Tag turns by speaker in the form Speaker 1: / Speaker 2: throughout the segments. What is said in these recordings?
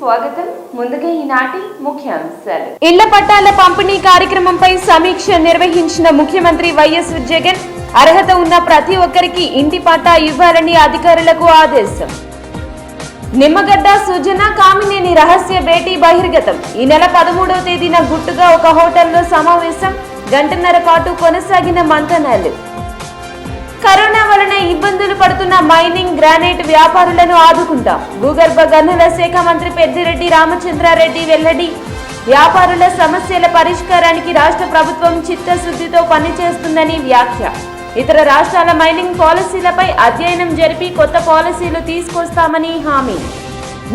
Speaker 1: స్వాగతం. ముందుగా ఈనాటి ముఖ్యాంశాలు. ఇళ్ల పట్టాల పంపిణీ కార్యక్రమంపై సమీక్ష నిర్వహించిన ముఖ్యమంత్రి వైఎస్ జగన్ అర్హత ఉన్న ప్రతి ఒక్కరికి ఇంటి పట్టా ఇవ్వాలని అధికారులకు ఆదేశం. నిమ్మగడ్డ సుజన కామినేని రహస్య భేటీ బహిర్గతం. ఈ నెల 13వ తేదీన గుట్టుగా ఒక హోటల్లో సమావేశం. గంటన్నర పాటు కొనసాగిన మంతనాలు. కరోనా వలన ఇబ్బందులు పడుతున్న మైనింగ్ గ్రానైట్ వ్యాపారులను ఆదుకుంటాం. భూగర్భ గనుల శాఖ మంత్రి పెద్దిరెడ్డి రామచంద్రారెడ్డి వెల్లడి. వ్యాపారుల సమస్యల పరిష్కారానికి రాష్ట్ర ప్రభుత్వం చిత్తశుద్ధితో పనిచేస్తుందని వ్యాఖ్య. ఇతర రాష్ట్రాల మైనింగ్ పాలసీలపై అధ్యయనం జరిపి కొత్త పాలసీలు తీసుకొస్తామని హామీ.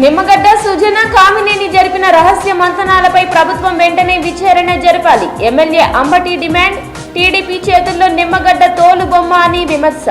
Speaker 1: నిమ్మగడ్డ సుజన కామినేని జరిపిన రహస్య మంతనాలపై ప్రభుత్వం వెంటనే విచారణ జరపాలి. MLA Ambati demand. టీడీపీ చేతుల్లో నిమ్మగడ్డ తోలు బొమ్మ అని విమర్శ.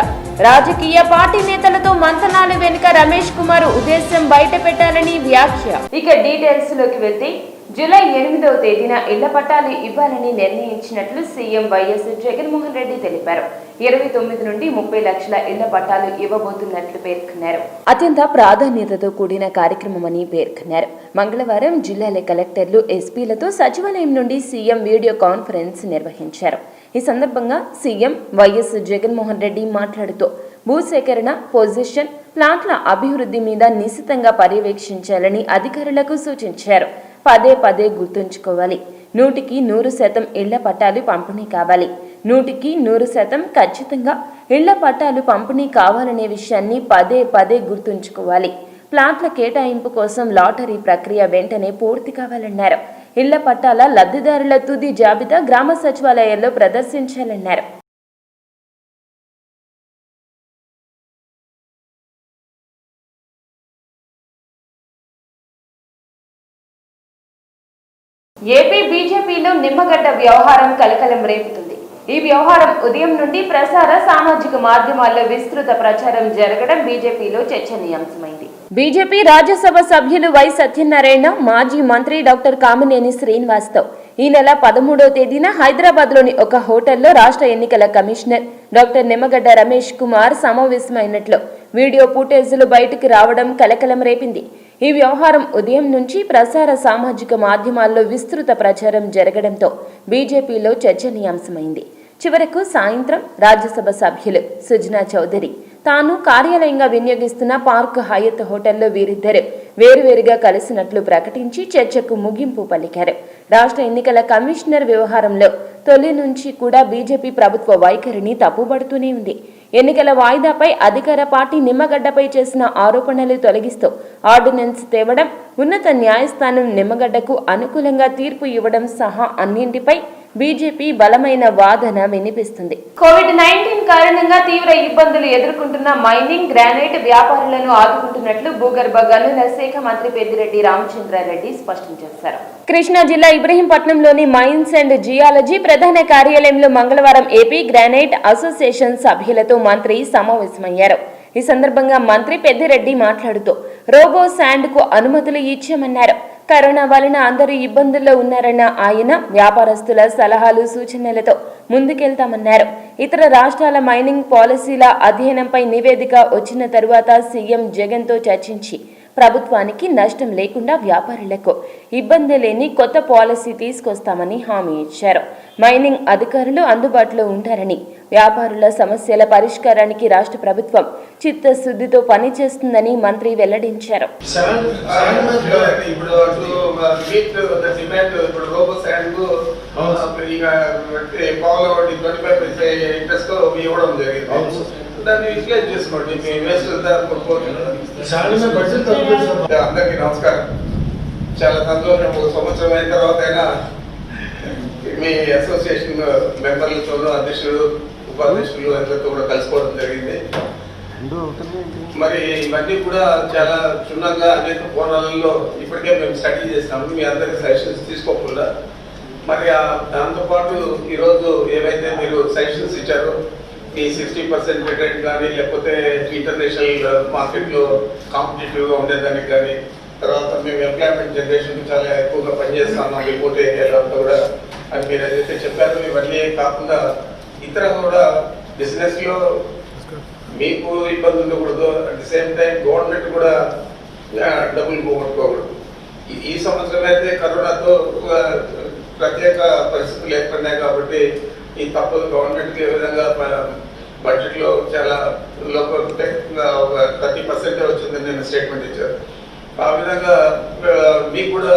Speaker 1: రాజకీయ పార్టీ నేతలతో మంతనాలు వెనుక రమేష్ కుమార్ ఉద్దేశం బయట పెట్టాలని వ్యాఖ్య. ఇక డీటెయిల్స్ లోకి వెళ్తే జూలై 8వ తేదీన ఇళ్ల పట్టాలు ఇవ్వాలని నిర్ణయించినట్లు సీఎం వైఎస్ జగన్మోహన్ రెడ్డి తెలిపారు. 29 నుండి 30 లక్షల ఇళ్ల పట్టాలు ఇవ్వబోతున్నట్లు పేర్కొన్నారు. అత్యంత ప్రాధాన్యతతో కూడిన కార్యక్రమమని పేర్కొన్నారు. మంగళవారం జిల్లాల కలెక్టర్లు, ఎస్పీలతో సచివాలయం నుండి సీఎం వీడియో కాన్ఫరెన్స్ నిర్వహించారు. ఈ సందర్భంగా సీఎం వైఎస్ జగన్మోహన్ రెడ్డి మాట్లాడుతూ భూసేకరణ, పొజిషన్, ప్లాట్ల అభివృద్ధి మీద నిశితంగా పర్యవేక్షించాలని అధికారులకు సూచించారు. పదే గుర్తుంచుకోవాలి. 100% ఇళ్ల పట్టాలు పంపిణీ కావాలి. 100% ఖచ్చితంగా ఇళ్ల పట్టాలు పంపిణీ కావాలనే విషయాన్ని పదే గుర్తుంచుకోవాలి. ప్లాట్ల కేటాయింపు కోసం లాటరీ ప్రక్రియ వెంటనే పూర్తి కావాలన్నారు. ఇళ్ల పట్టాల లబ్ధిదారుల తుది జాబితా గ్రామ సచివాలయాల్లో ప్రదర్శించాలన్నారు. ఏపీ బీజేపీలో నిమ్మగడ్డ వ్యవహారం కలకలం రేపుతుంది. ఈ వ్యవహారం ఉదయం నుండి ప్రసార సామాజిక మాధ్యమాల్లో విస్తృత ప్రచారం జరగడం బీజేపీలో చర్చనీయాంశమైంది. బీజేపీ రాజ్యసభ సభ్యులు వై సత్యనారాయణ, మాజీ మంత్రి డాక్టర్ కామినేని శ్రీనివాస్తో ఈ నెల 13వ తేదీన హైదరాబాద్ లోని ఒక హోటల్లో రాష్ట్ర ఎన్నికల కమిషనర్ డాక్టర్ నిమ్మగడ్డ రమేష్ కుమార్ సమావేశమైనట్లు వీడియో ఫుటేజీలు బయటకు రావడం కలకలం రేపింది. ఈ వ్యవహారం ఉదయం నుంచి ప్రసార సామాజిక మాధ్యమాల్లో విస్తృత ప్రచారం జరగడంతో బీజేపీలో చర్చనీయాంశమైంది. చివరకు సాయంత్రం రాజ్యసభ సభ్యులు సుజనా చౌదరి తాను కార్యాలయంగా వినియోగిస్తున్న పార్క్ హయత్ హోటల్లో వీరిద్దరు వేరువేరుగా కలిసినట్లు ప్రకటించి చర్చకు ముగింపు పలికారు. రాష్ట్ర ఎన్నికల కమిషనర్ వ్యవహారంలో తొలి నుంచి కూడా బీజేపీ ప్రభుత్వ వైఖరిని తప్పుబడుతూనే ఉంది. ఎన్నికల వాయిదాపై అధికార పార్టీ నిమ్మగడ్డపై చేసిన ఆరోపణలు తొలగిస్తూ ఆర్డినెన్స్ తేవడం, ఉన్నత న్యాయస్థానం నిమ్మగడ్డకు అనుకూలంగా తీర్పు ఇవ్వడం సహా అన్నింటిపై బీజేపీ బలమైన వాదన వినిపిస్తుంది. కోవిడ్-19 కారణంగా తీవ్ర ఇబ్బందులు ఎదుర్కొంటున్న మైనింగ్ గ్రానైట్ వ్యాపారులను ఆదుకుంటున్నట్లు భూగర్భ గనుల శాఖ మంత్రి పెద్దిరెడ్డి రామచంద్రారెడ్డి స్పష్టం చేశారు. కృష్ణా జిల్లా ఇబ్రహీంపట్నంలోని మైన్స్ అండ్ జియాలజీ ప్రధాన కార్యాలయంలో మంగళవారం ఏపీ గ్రానైట్ అసోసియేషన్ సభ్యులతో మంత్రి సమావేశమయ్యారు. ఈ సందర్భంగా మంత్రి పెద్దిరెడ్డి మాట్లాడుతూ రోబో శాండ్ కు అనుమతులు ఇచ్చామన్నారు. కరోనా వలన అందరూ ఇబ్బందుల్లో ఉన్నారన్న ఆయన వ్యాపారస్తుల సలహాలు, సూచనలతో ముందుకెళ్తామన్నారు. ఇతర రాష్ట్రాల మైనింగ్ పాలసీల అధ్యయనంపై నివేదిక వచ్చిన తరువాత సీఎం జగన్తో చర్చించి ప్రభుత్వానికి నష్టం లేకుండా వ్యాపారులకు ఇబ్బంది లేని కొత్త పాలసీ తీసుకొస్తామని హామీ ఇచ్చారు. మైనింగ్ అధికారులు అందుబాటులో ఉంటారని, వ్యాపారుల సమస్యల పరిష్కారానికి రాష్ట్ర ప్రభుత్వం చిత్తశుద్ధితో పనిచేస్తుందని మంత్రి వెల్లడించారు.
Speaker 2: అందరికీ నమస్కారం. చాలా సంతోషం. ఒక సంవత్సరం అయిన తర్వాత అయినా మీ అసోసియేషన్ మెంబర్లతో, అధ్యక్షులు, ఉపాధ్యక్షులు అందరితో కూడా కలుసుకోవడం జరిగింది. మరి ఇవన్నీ కూడా చాలా క్షుణ్ణంగా అనేక కోణాలలో ఇప్పటికే మేము స్టడీ చేసినాము. మీ అందరికి సజెషన్స్ తీసుకోకుండా మరి దాంతోపాటు ఈరోజు ఏవైతే మీరు సజెషన్స్ ఇచ్చారో ఈ 60% రిటర్న్ కానీ, లేకపోతే ఇంటర్నేషనల్ మార్కెట్లో కాంపిటేటివ్గా ఉండేదానికి కానీ, తర్వాత మేము ఎంప్లాయ్మెంట్ జనరేషన్ చాలా ఎక్కువగా పనిచేస్తాము రిపోర్ట్ ఏరియాలో కూడా అని మీరు ఏదైతే చెప్పారో ఇవన్నీ కాకుండా ఇతర కూడా బిజినెస్లో మీకు ఇబ్బంది ఉండకూడదు, at the same time government కూడా డబ్బులు పోగొట్టుకోకూడదు. ఈ సంవత్సరం అయితే కరోనాతో ప్రత్యేక పరిస్థితులు ఏర్పడినాయి కాబట్టి ఈ తప్పదు గవర్నమెంట్కి ఏ విధంగా బడ్జెట్లో చాలా లోపల 30% వచ్చిందని నేను స్టేట్మెంట్ ఇచ్చారు. ఆ విధంగా మీకు కూడా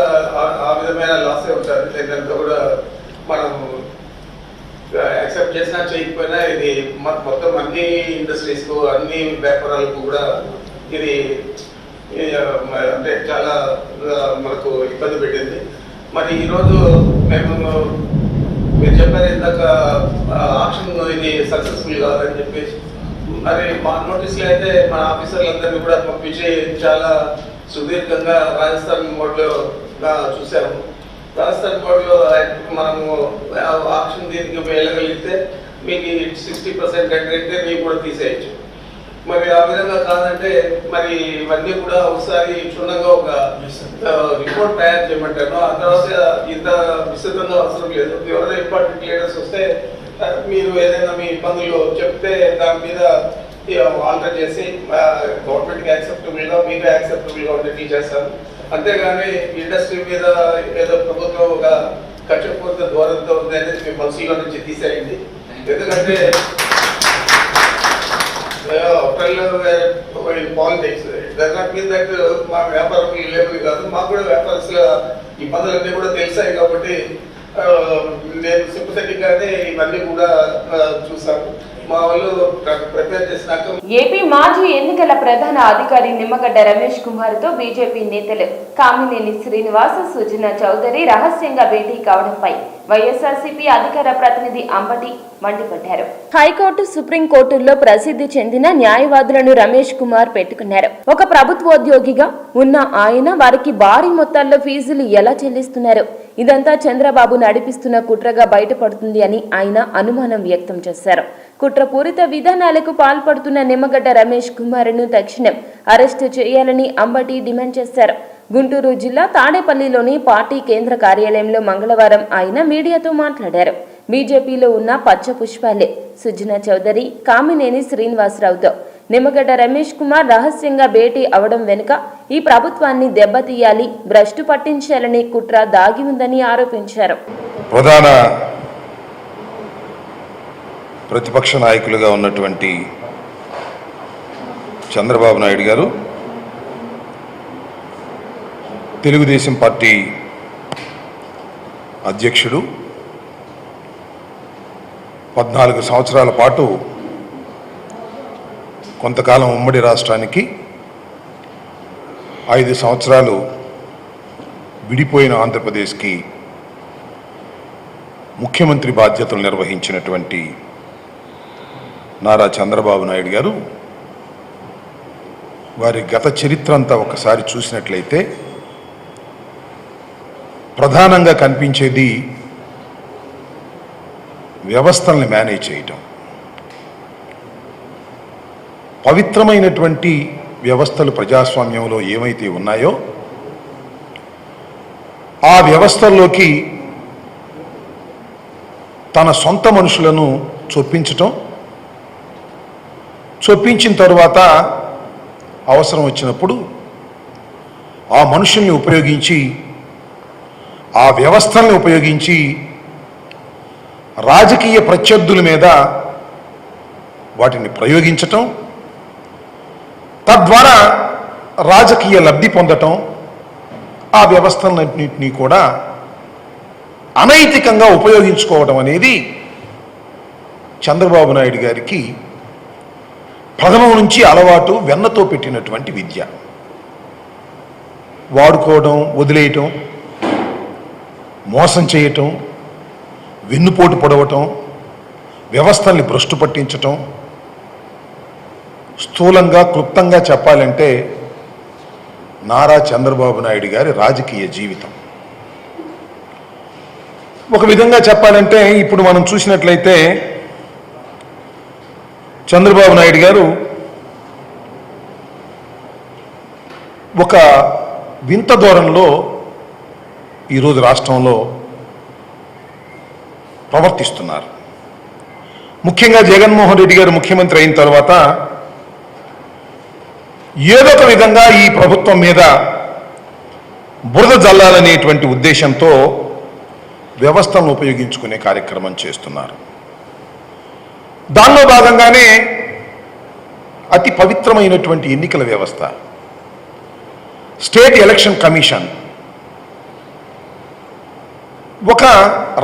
Speaker 2: ఆ విధమైన లాసే ఉంటుంది. ఏంటంటే కూడా మనం యాక్సెప్ట్ చేసినా చేయకపోయినా ఇది మొత్తం అన్ని ఇండస్ట్రీస్కు అన్ని వ్యాపారాలకు కూడా ఇది అంటే చాలా మనకు ఇబ్బంది పెట్టింది. మరి ఈరోజు మేము మీరు చెప్పారు ఇందాక ఆప్షన్ ఇది సక్సెస్ఫుల్ కావాలని చెప్పేసి, మరి మా నోటీసులు అయితే మన ఆఫీసర్లందరినీ కూడా పంపించి చాలా సుదీర్ఘంగా రాజస్థాన్ మోడ్లో చూసాము. రాజస్థాన్ బోర్డులో మనము ఆప్షన్ దీనికి వెళ్ళగలిగితే మీకు 60% అయితే మీకు కూడా తీసేయచ్చు. మరి ఆ విధంగా కాదంటే మరి ఇవన్నీ కూడా ఒకసారి క్షుణ్ణంగా ఒక రిపోర్ట్ తయారు చేయమంటాను. ఆ తర్వాత ఇంత విస్తృతంగా అవసరం లేదు. ఎవరైనా ఇంపార్టెంట్ లీడర్స్ వస్తే మీరు ఏదైనా మీ ఇబ్బందులు చెప్తే దాని మీద ఆల్టర్ చేసి గవర్నమెంట్కి యాక్సెప్టబుల్గా మీకు యాక్సెప్టబుల్గా ఉండేది చేస్తాను. అంతేగాని ఇండస్ట్రీ మీద ఏదో ప్రభుత్వం ఒక కక్షపూరిత ధోరణితో ఉంది అనేది మీ మనసులో నుంచి తీసేయండి. ఎందుకంటే politics does not mean that మా వ్యాపారం లేబుల్ కాదు, మాకు కూడా వ్యాపారస్తుల ఇబ్బందులన్నీ కూడా తెలిసాయి కాబట్టి నేను సింపథెటిక్ గానే ఇవన్నీ కూడా చూసాను.
Speaker 1: ఏపీ మాజీ ఎన్నికల ప్రధాన అధికారి నిమ్మగడ్డ రమేష్ కుమార్ తో బీజేపీ నేతలు కామినేని శ్రీనివాస్, సుజనా చౌదరి రహస్యంగా భేటీ కావడంపై వైఎస్ఆర్సీపీ అధికార ప్రతినిధి అంబటి మండిపడ్డారు. హైకోర్టు, సుప్రీంకోర్టుల్లో ప్రసిద్ధి చెందిన న్యాయవాదులను రమేష్ కుమార్ పెట్టుకున్నారు. ఒక ప్రభుత్వోద్యోగిగా ఉన్న ఆయన వారికి భారీ మొత్తాల్లో ఫీజులు ఎలా చెల్లిస్తున్నారు? ఇదంతా చంద్రబాబు నడిపిస్తున్న కుట్రగా బయటపడుతుంది అని ఆయన అనుమానం వ్యక్తం చేశారు. కుట్రపూరిత విధానాలకు పాల్పడుతున్న నిమ్మగడ్డ రమేష్ కుమార్ను తక్షణం అరెస్టు చేయాలని అంబటి డిమాండ్ చేశారు. గుంటూరు జిల్లా తాడేపల్లిలోని పార్టీ కేంద్ర కార్యాలయంలో మంగళవారం ఆయన మీడియాతో మాట్లాడారు. బీజేపీలో ఉన్న పచ్చ పుష్పాలే సుజనా చౌదరి, కామినేని శ్రీనివాసరావుతో నిమ్మగడ్డ రమేష్ కుమార్ రహస్యంగా భేటీ అవడం వెనుక ఈ ప్రభుత్వాన్ని దెబ్బతీయాలి, భ్రష్టు పట్టించాలనే కుట్ర దాగి ఉందని ఆరోపించారు.
Speaker 3: ప్రధాన ప్రతిపక్ష నాయకులుగా ఉన్నటువంటి చంద్రబాబు నాయుడు గారు తెలుగుదేశం పార్టీ అధ్యక్షుడు 14 సంవత్సరాల పాటు కొంతకాలం ఉమ్మడి రాష్ట్రానికి, 5 సంవత్సరాలు విడిపోయిన ఆంధ్రప్రదేశ్కి ముఖ్యమంత్రి బాధ్యతలు నిర్వహించినటువంటి నారా చంద్రబాబు నాయుడు గారు వారి గత చరిత్ర అంతా ఒకసారి చూసినట్లయితే ప్రధానంగా కనిపించేది వ్యవస్థల్ని మేనేజ్ చేయటం. పవిత్రమైనటువంటి వ్యవస్థలు ప్రజాస్వామ్యంలో ఏమైతే ఉన్నాయో ఆ వ్యవస్థల్లోకి తన సొంత మనుషులను చొప్పించిన తరువాత అవసరం వచ్చినప్పుడు ఆ మనుషుల్ని ఉపయోగించి, ఆ వ్యవస్థల్ని ఉపయోగించి రాజకీయ ప్రత్యర్థుల మీద వాటిని ప్రయోగించటం, తద్వారా రాజకీయ లబ్ధి పొందటం, ఆ వ్యవస్థలన్నింటినీ కూడా అనైతికంగా ఉపయోగించుకోవడం అనేది చంద్రబాబు నాయుడు గారికి ప్రథమం నుంచి అలవాటు, వెన్నతో పెట్టినటువంటి విద్య. వాడుకోవడం, వదిలేయటం, మోసం చేయటం, వెన్నుపోటు పొడవటం, వ్యవస్థల్ని భ్రష్టు పట్టించటం, స్థూలంగా క్లుప్తంగా చెప్పాలంటే నారా చంద్రబాబు నాయుడు గారి రాజకీయ జీవితం. ఒక విధంగా చెప్పాలంటే ఇప్పుడు మనం చూసినట్లయితే చంద్రబాబు నాయుడు గారు ఒక వింత ధోరణిలో ఈరోజు రాష్ట్రంలో ప్రవర్తిస్తున్నారు. ముఖ్యంగా జగన్మోహన్ రెడ్డి గారు ముఖ్యమంత్రి అయిన తర్వాత ఏదో ఒక విధంగా ఈ ప్రభుత్వం మీద బురద జల్లాలనేటువంటి ఉద్దేశంతో వ్యవస్థలను ఉపయోగించుకునే కార్యక్రమం చేస్తున్నారు. దానిలో భాగంగానే అతి పవిత్రమైనటువంటి ఎన్నికల వ్యవస్థ, స్టేట్ ఎలక్షన్ కమిషన్ ఒక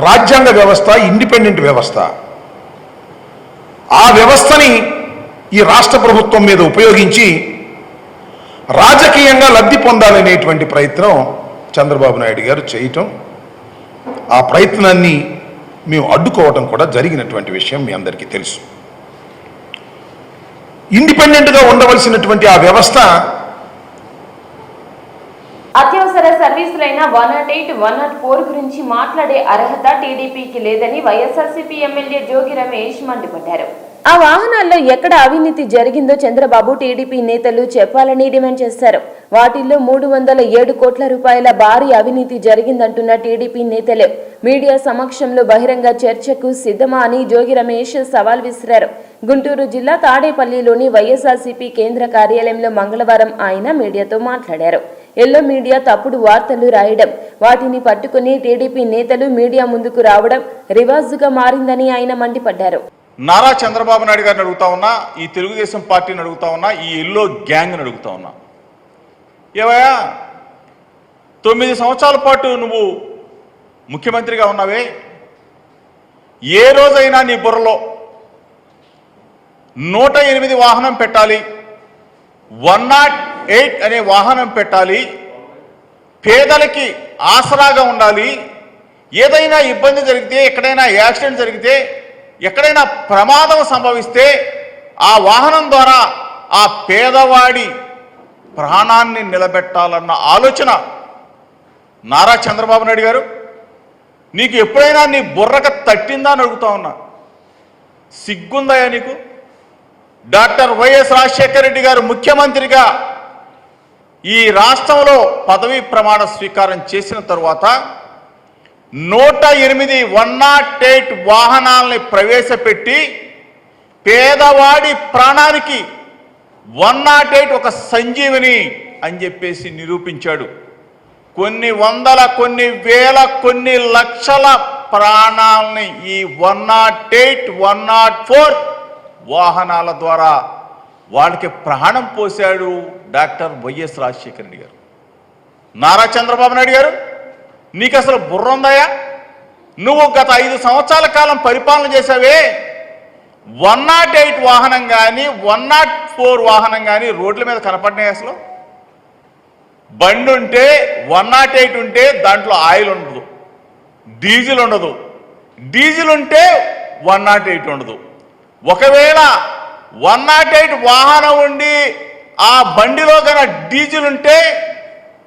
Speaker 3: రాజ్యాంగ వ్యవస్థ, ఇండిపెండెంట్ వ్యవస్థ. ఆ వ్యవస్థని ఈ రాష్ట్ర ప్రభుత్వం మీద ఉపయోగించి రాజకీయంగా లబ్ధి పొందాలనేటువంటి ప్రయత్నం చంద్రబాబు నాయుడు గారు చేయటం, ఆ ప్రయత్నాన్ని మేము అడ్డుకోవటం కూడా జరిగినటువంటి విషయం మీ అందరికీ తెలుసు. ఇండిపెండెంట్గా ఉండవలసినటువంటి ఆ వ్యవస్థ
Speaker 1: అత్యవసర సర్వీసులైన 108, 104 గురించి మాట్లాడే అర్హత టీడీపీకి లేదని వైఎస్ఆర్సీపీ ఎమ్మెల్యే జోగి రమేష్ మండిపడ్డారు. ఆ వాహనాల్లో ఎక్కడ అవినీతి జరిగిందో చంద్రబాబు టీడీపీ నేతలు చెప్పాలని డిమాండ్ చేశారు. వాటిల్లో 307 కోట్ల రూపాయల భారీ అవినీతి జరిగిందంటున్న టీడీపీ నేతలు మీడియా సమక్షంలో బహిరంగ చర్చకు సిద్ధమా అని జోగి రమేష్ సవాల్ విసిరారు. గుంటూరు జిల్లా తాడేపల్లిలోని వైఎస్ఆర్సీపీ కేంద్ర కార్యాలయంలో మంగళవారం ఆయన మీడియాతో మాట్లాడారు. ఎల్లో మీడియా తప్పుడు వార్తలు రాయడం, వాటిని పట్టుకుని టీడీపీ నేతలు మీడియా ముందుకు రావడం రివాజుగా మారిందని ఆయన మండిపడ్డారు.
Speaker 4: నారా చంద్రబాబు నాయుడు గారిని అడుగుతా ఉన్నా, ఈ తెలుగుదేశం పార్టీని అడుగుతా ఉన్నా, ఈ ఎల్లో గ్యాంగ్ని అడుగుతా ఉన్నా, ఏవయ్యా 9 సంవత్సరాల పాటు నువ్వు ముఖ్యమంత్రిగా ఉన్నావే, ఏ రోజైనా నీ బుర్రలో 108 వాహనం పెట్టాలి, 108 అనే వాహనం పెట్టాలి, పేదలకి ఆసరాగా ఉండాలి, ఏదైనా ఇబ్బంది జరిగితే, ఎక్కడైనా యాక్సిడెంట్ జరిగితే, ఎక్కడైనా ప్రమాదం సంభవిస్తే ఆ వాహనం ద్వారా ఆ పేదవాడి ప్రాణాన్ని నిలబెట్టాలన్న ఆలోచన నారా చంద్రబాబు నాయుడు గారు నీకు ఎప్పుడైనా నీ బుర్రకు తట్టిందా అని అడుగుతా ఉన్నా. సిగ్గుందయా నీకు? డాక్టర్ వైఎస్ రాజశేఖర రెడ్డి గారు ముఖ్యమంత్రిగా ఈ రాష్ట్రంలో పదవీ ప్రమాణ స్వీకారం చేసిన తరువాత 108 108 వాహనాలని ప్రవేశపెట్టి పేదవాడి ప్రాణానికి 108 ఒక సంజీవిని అని చెప్పేసి నిరూపించాడు. కొన్ని వందల, కొన్ని వేల, కొన్ని లక్షల ప్రాణాలని ఈ 108 104 వాహనాల ద్వారా వాళ్ళకి ప్రాణం పోశాడు డాక్టర్ వైఎస్ రాజశేఖర రెడ్డి గారు. నారా చంద్రబాబు నాయుడు గారు, నీకు అసలు బుర్ర ఉందాయా? నువ్వు గత 5 సంవత్సరాల కాలం పరిపాలన చేశావే, 108 వాహనం కానీ 104 వాహనం కానీ రోడ్ల మీద కనపడినాయి? అసలు బండి ఉంటే 108 ఉంటే దాంట్లో ఆయిల్ ఉండదు, డీజిల్ ఉండదు, డీజిల్ ఉంటే 108 ఉండదు. ఒకవేళ 108 వాహనం ఉండి ఆ బండిలో కన్నా డీజిల్ ఉంటే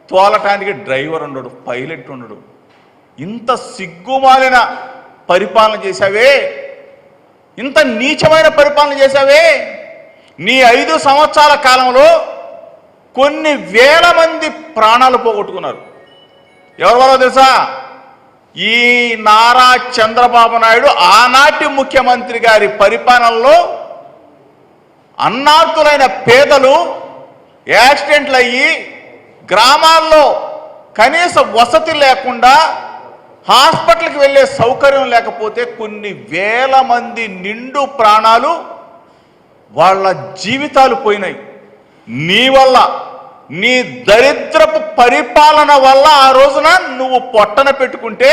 Speaker 4: తోలటానికి డ్రైవర్ ఉండడు, పైలట్ ఉండడు. ఇంత సిగ్గుమాలిన పరిపాలన చేశావే, ఇంత నీచమైన పరిపాలన చేశావే. నీ 5 సంవత్సరాల కాలంలో కొన్ని వేల మంది ప్రాణాలు పోగొట్టుకున్నారు. ఎవరి వల్ల తెలుసా? ఈ నారా చంద్రబాబు నాయుడు ఆనాటి ముఖ్యమంత్రి గారి పరిపాలనలో అన్నార్తులైన పేదలు యాక్సిడెంట్లు అయ్యి గ్రామాల్లో కనీస వసతి లేకుండా హాస్పిటల్కి వెళ్ళే సౌకర్యం లేకపోతే కొన్ని వేల మంది నిండు ప్రాణాలు, వాళ్ళ జీవితాలు పోయినాయి. నీ వల్ల, నీ దరిద్రపు పరిపాలన వల్ల ఆ రోజున నువ్వు పొట్టన పెట్టుకుంటే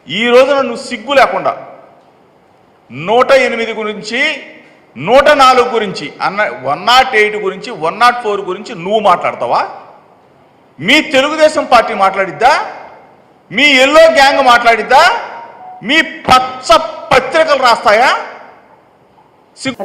Speaker 4: ఈ రోజున నువ్వు సిగ్గు లేకుండా 108 గురించి, 104 గురించి, 108 గురించి, 104 గురించి నువ్వు మాట్లాడతావా? మీ తెలుగుదేశం పార్టీ మాట్లాడిద్దా? మీ ఎల్లో గ్యాంగ్ మాట్లాడిద్దా? మీ పచ్చ పత్రికలు రాస్తాయా?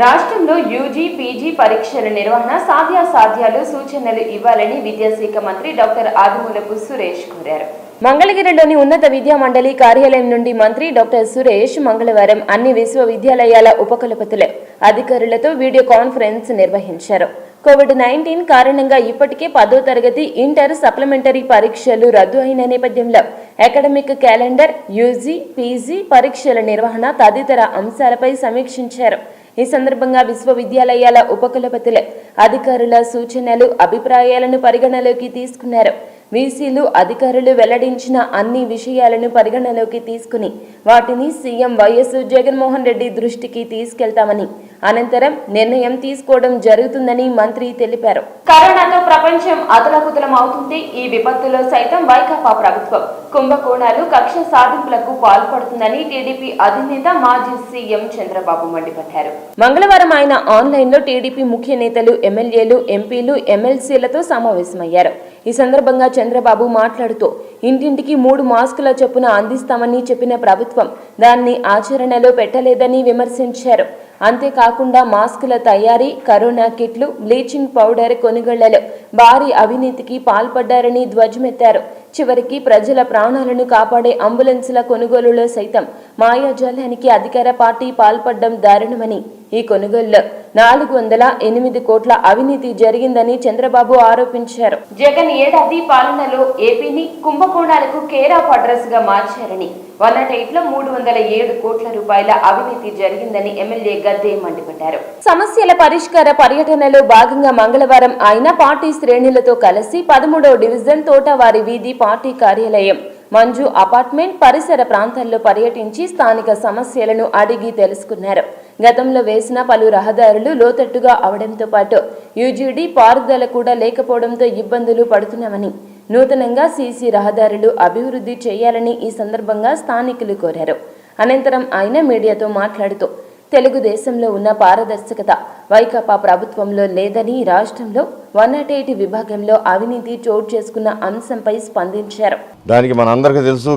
Speaker 1: రాష్ట్రంలో యూజీ, పీజీ పరీక్షల నిర్వహణ సాధ్యాసాధ్యాలు సూచనలు ఇవ్వాలని విద్యాశాఖ మంత్రి డాక్టర్ ఆదిమూలపు సురేష్ కోరారు. మంగళగిరిలోని ఉన్నత విద్యా మండలి కార్యాలయం నుండి మంత్రి డాక్టర్ సురేష్ మంగళవారం అన్ని విశ్వవిద్యాలయాల ఉపకులపతుల అధికారులతో వీడియో కాన్ఫరెన్స్ నిర్వహించారు. కోవిడ్-19 కారణంగా ఇప్పటికే 10వ తరగతి ఇంటర్ సప్లిమెంటరీ పరీక్షలు రద్దు అయిన నేపథ్యంలో అకాడమిక్ క్యాలెండర్, యూజీ, పీజీ పరీక్షల నిర్వహణ తదితర అంశాలపై సమీక్షించారు. ఈ సందర్భంగా విశ్వవిద్యాలయాల ఉపకులపతుల అధికారుల సూచనలు, అభిప్రాయాలను పరిగణలోకి తీసుకున్నారు. వీసీలు అధికారులు వెల్లడించిన అన్ని విషయాలను పరిగణలోకి తీసుకుని వాటిని సీఎం వైఎస్ జగన్మోహన్ రెడ్డి దృష్టికి తీసుకెళ్తామని అనంతరం నిర్ణయం తీసుకోవడం జరుగుతుందని మంత్రి తెలిపారు. కరోనాతో ప్రపంచం అతలకుతలం అవుతుంది. ఈ విపత్తులో సైతం వైకాపా ప్రభుత్వం కుంభకోణాలు కక్ష సాధింపులకు పాల్పడుతుందని టీడీపీ అధినేత మాజీ సీఎం చంద్రబాబు మండిపడ్డారు. మంగళవారం ఆయన ఆన్లైన్లో టీడీపీ ముఖ్య నేతలు, ఎమ్మెల్యేలు, ఎంపీలు, ఎమ్మెల్సీలతో సమావేశమయ్యారు. ఈ సందర్భంగా చంద్రబాబు మాట్లాడుతూ ఇంటింటికి 3 మాస్కుల చొప్పున అందిస్తామని చెప్పిన ప్రభుత్వం దాన్ని ఆచరణలో పెట్టలేదని విమర్శించారు. అంతేకాకుండా మాస్కుల తయారీ, కరోనా కిట్లు, బ్లీచింగ్ పౌడర్ కొనుగోళ్లలో భారీ అవినీతికి పాల్పడ్డారని ధ్వజమెత్తారు. చివరికి ప్రజల ప్రాణాలను కాపాడే అంబులెన్సుల కొనుగోలులో సైతం మాయాజాలానికి అధికార పార్టీ పాల్పడ్డం దారుణమని, ఈ కొనుగోలులో 408 కోట్ల అవినీతి జరిగిందని చంద్రబాబు ఆరోపించారు. జగన్ ఏడాది పాలనలో ఏపీని కుంభకోణాలకు కేర్ ఆఫ్ అడ్రస్ గా మార్చారని, 108లో 307 కోట్ల రూపాయల అవినీతి జరిగిందని ఎమ్మెల్యే గద్దే మండిపడ్డారు. సమస్యల పరిష్కార పర్యటనలో భాగంగా మంగళవారం ఆయన పార్టీ శ్రేణులతో కలిసి 13వ డివిజన్ తోటవారి వీధి పార్టీ కార్యాలయం, మంజు అపార్ట్మెంట్ పరిసర ప్రాంతాల్లో పర్యటించి స్థానిక సమస్యలను అడిగి తెలుసుకున్నారు. గతంలో వేసిన పలు రహదారులు లోతట్టుగా అవడంతో పాటు యూజీడీ పారుదల కూడా లేకపోవడంతో ఇబ్బందులు పడుతున్నామని, నూతనంగా సీసీ రహదారులు అభివృద్ధి చేయాలని ఈ సందర్భంగా స్థానికులు కోరారు. అనంతరం ఆయన మీడియాతో మాట్లాడుతూ తెలుగుదేశంలో ఉన్న పారదర్శకత వైకాపా ప్రభుత్వంలో లేదని, రాష్ట్రంలో 108 విభాగంలో అవినీతి చోటు చేసుకున్న అంశంపై స్పందించారు.
Speaker 5: దానికి మనందరికీ తెలుసు,